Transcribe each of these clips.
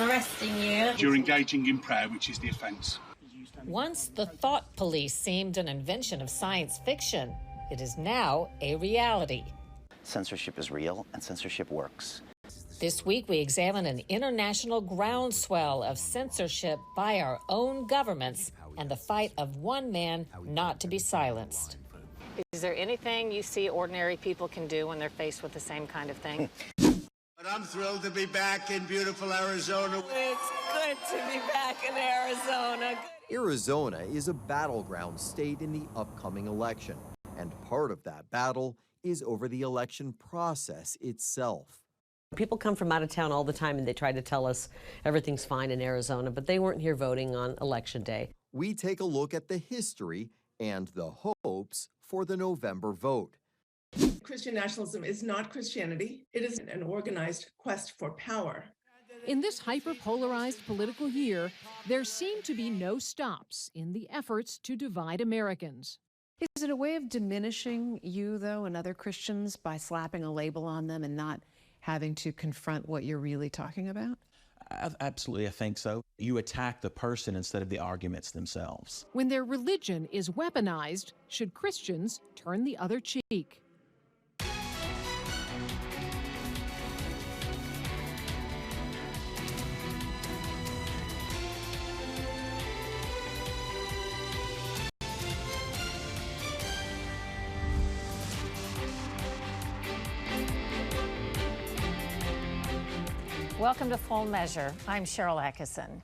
arresting you. You're engaging in prayer, which is the offence. Once the thought police seemed an invention of science fiction, it is now a reality. Censorship is real, and censorship works. This week, we examine an international groundswell of censorship by our own governments and the fight of one man not to be silenced. Is there anything you see ordinary people can do when they're faced with the same kind of thing? But I'm thrilled to be back in beautiful Arizona. It's good to be back in Arizona. Arizona is a battleground state in the upcoming election, and part of that battle is over the election process itself. People come from out of town all the time and they try to tell us everything's fine in Arizona, but they weren't here voting on Election Day. We take a look at the history and the hopes for the November vote. Christian nationalism is not Christianity. It is an organized quest for power. In this hyper-polarized political year, there seem to be no stops in the efforts to divide Americans. Is it a way of diminishing you, though, and other Christians by slapping a label on them and not having to confront what you're really talking about? Absolutely, I think so. You attack the person instead of the arguments themselves. When their religion is weaponized, should Christians turn the other cheek? Welcome to Full Measure. I'm Sharyl Attkisson.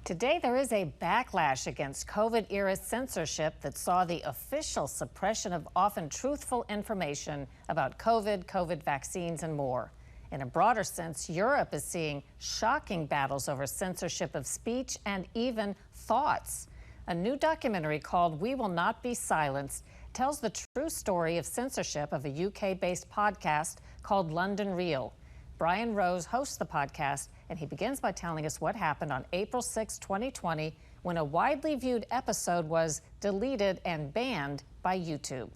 Today, there is a backlash against COVID-era censorship that saw the official suppression of often truthful information about COVID vaccines, and more. In a broader sense, Europe is seeing shocking battles over censorship of speech and even thoughts. A new documentary called We Will Not Be Silenced tells the true story of censorship of a UK-based podcast called London Real. Brian Rose hosts the podcast, and he begins by telling us what happened on April 6, 2020, when a widely viewed episode was deleted and banned by YouTube.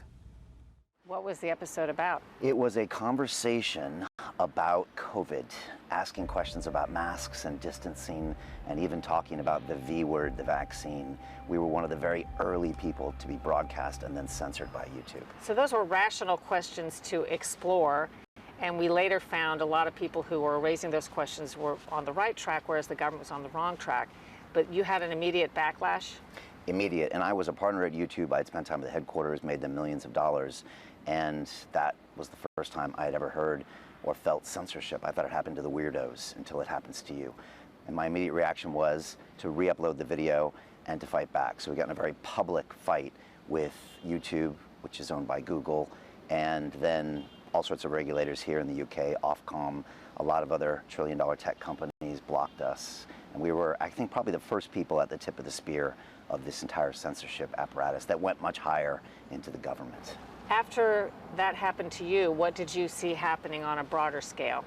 What was the episode about? It was a conversation about COVID, asking questions about masks and distancing, and even talking about the V word, the vaccine. We were one of the very early people to be broadcast and then censored by YouTube. So those were rational questions to explore. And we later found a lot of people who were raising those questions were on the right track, whereas the government was on the wrong track. But you had an immediate backlash? Immediate. And I was a partner at YouTube. I'd spent time at the headquarters, made them millions of dollars. And that was the first time I had ever heard or felt censorship. I thought it happened to the weirdos until it happens to you. And my immediate reaction was to re-upload the video and to fight back. So we got in a very public fight with YouTube, which is owned by Google, and then all sorts of regulators here in the UK, Ofcom, a lot of other trillion-dollar tech companies blocked us. And we were, I think, probably the first people at the tip of the spear of this entire censorship apparatus that went much higher into the government. After that happened to you, what did you see happening on a broader scale?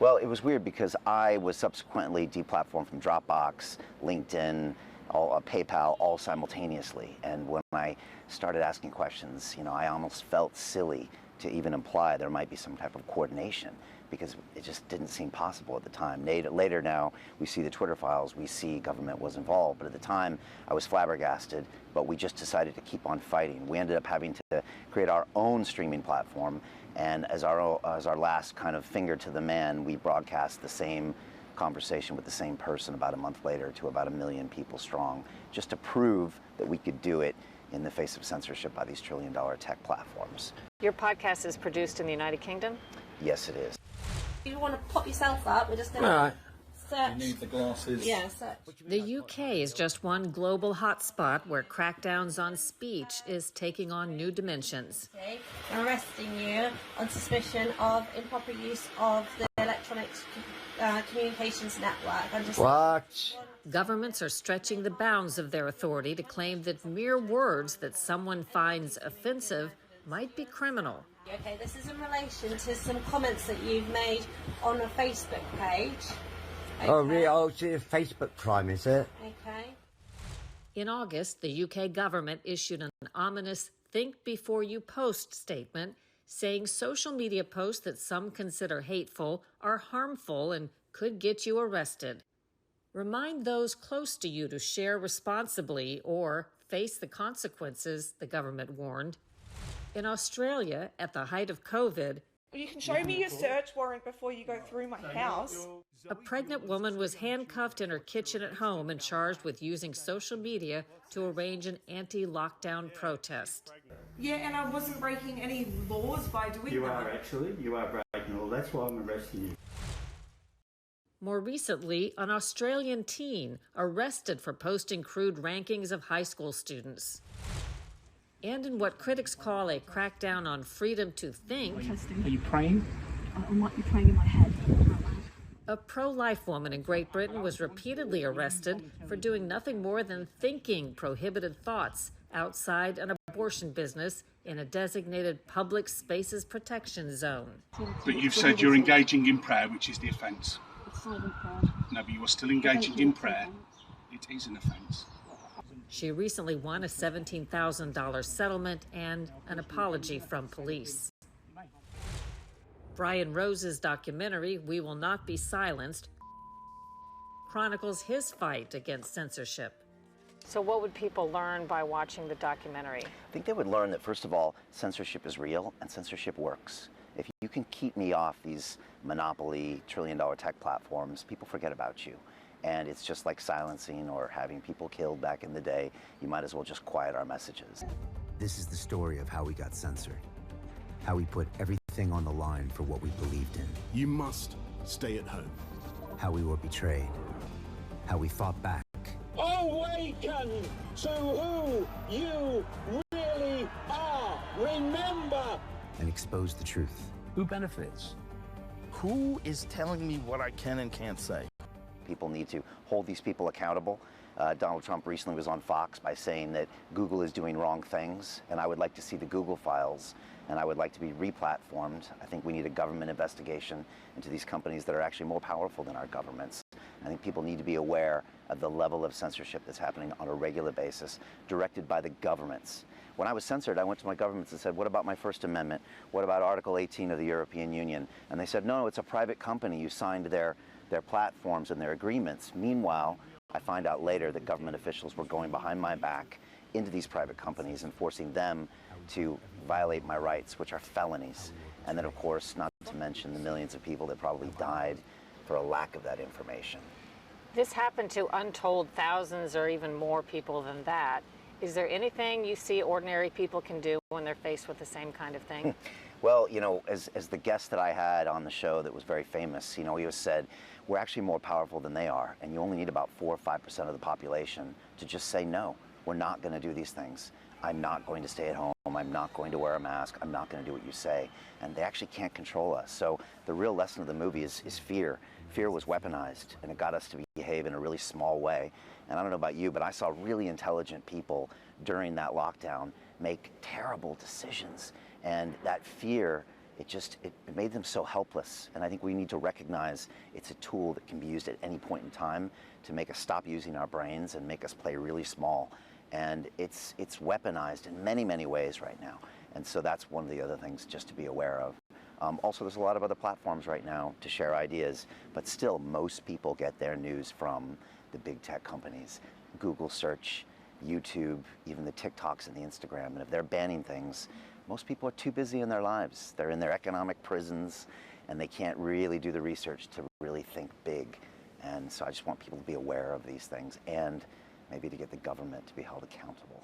Well, it was weird because I was subsequently deplatformed from Dropbox, LinkedIn, PayPal, all simultaneously. And when I started asking questions, I almost felt silly to even imply there might be some type of coordination, because it just didn't seem possible at the time. Later now, we see the Twitter files, we see government was involved, but at the time, I was flabbergasted, but we just decided to keep on fighting. We ended up having to create our own streaming platform, and as our last kind of finger to the man, we broadcast the same conversation with the same person about a month later to about 1 million people strong, just to prove that we could do it in the face of censorship by these trillion-dollar tech platforms. Your podcast is produced in the United Kingdom? Yes, it is. If you want to pop yourself up, we're just going to search. You need the glasses. Yeah, search. The UK is just one global hotspot where crackdowns on speech is taking on new dimensions. Okay. I'm arresting you on suspicion of improper use of the electronic communications network. What? Governments are stretching the bounds of their authority to claim that mere words that someone finds offensive might be criminal. Okay, this is in relation to some comments that you've made on a Facebook page. Okay. Oh, really? Oh, it's a Facebook crime, is it? Okay. In August, the UK government issued an ominous think before you post statement saying social media posts that some consider hateful are harmful and could get you arrested. Remind those close to you to share responsibly or face the consequences, the government warned. In Australia, at the height of COVID, you can show me your search warrant before you go through my house. A pregnant woman was handcuffed in her kitchen at home and charged with using social media to arrange an anti-lockdown protest. Yeah, and I wasn't breaking any laws by doing that. You are actually. You are breaking law. That's why I'm arresting you. More recently, an Australian teen arrested for posting crude rankings of high school students. And in what critics call a crackdown on freedom to think, Are you praying? I might be praying in my head. a pro-life woman in Great Britain was repeatedly arrested for doing nothing more than thinking prohibited thoughts outside an abortion business in a designated public spaces protection zone. But you've said you're engaging in prayer, which is the offence. It's silent prayer. No, but you are still engaging in prayer. It is an offence. She recently won a $17,000 settlement and an apology from police. Brian Rose's documentary, We Will Not Be Silenced, chronicles his fight against censorship. So what would people learn by watching the documentary? I think they would learn that, first of all, censorship is real and censorship works. If you can keep me off these monopoly trillion-dollar tech platforms, people forget about you. And it's just like silencing or having people killed back in the day. You might as well just quiet our messages. This is the story of how we got censored, how we put everything on the line for what we believed in. You must stay at home. How we were betrayed, how we fought back. Awaken to who you really are. Remember. And expose the truth. Who benefits? Who is telling me what I can and can't say? People need to hold these people accountable. Donald Trump recently was on Fox by saying that Google is doing wrong things, and I would like to see the Google files, and I would like to be replatformed. I think we need a government investigation into these companies that are actually more powerful than our governments. I think people need to be aware of the level of censorship that's happening on a regular basis, directed by the governments. When I was censored, I went to my governments and said, what about my First Amendment? What about Article 18 of the European Union? And they said, no, it's a private company. You signed their platforms and their agreements. Meanwhile, I find out later that government officials were going behind my back into these private companies and forcing them to violate my rights, which are felonies. And then, of course, not to mention the millions of people that probably died for a lack of that information. This happened to untold thousands or even more people than that. Is there anything you see ordinary people can do when they're faced with the same kind of thing? Well, you know, as the guest that I had on the show that was very famous, you know, he was said, we're actually more powerful than they are, and you only need about 4 or 5% of the population to just say, no, we're not going to do these things. I'm not going to stay at home. I'm not going to wear a mask. I'm not going to do what you say. And they actually can't control us. So the real lesson of the movie is fear. Fear was weaponized, and it got us to behave in a really small way. And I don't know about you, but I saw really intelligent people during that lockdown make terrible decisions. And that fear, it made them so helpless. And I think we need to recognize it's a tool that can be used at any point in time to make us stop using our brains and make us play really small. And it's weaponized in many, many ways right now. And so that's one of the other things just to be aware of. Also, there's a lot of other platforms right now to share ideas, but still most people get their news from the big tech companies. Google search, YouTube, even the TikToks and the Instagram. And if they're banning things, most people are too busy in their lives. They're in their economic prisons, and they can't really do the research to really think big. And so I just want people to be aware of these things and maybe to get the government to be held accountable.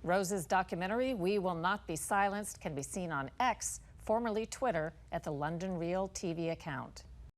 Rose's documentary, We Will Not Be Silenced, can be seen on X, formerly Twitter, at the London Real TV account.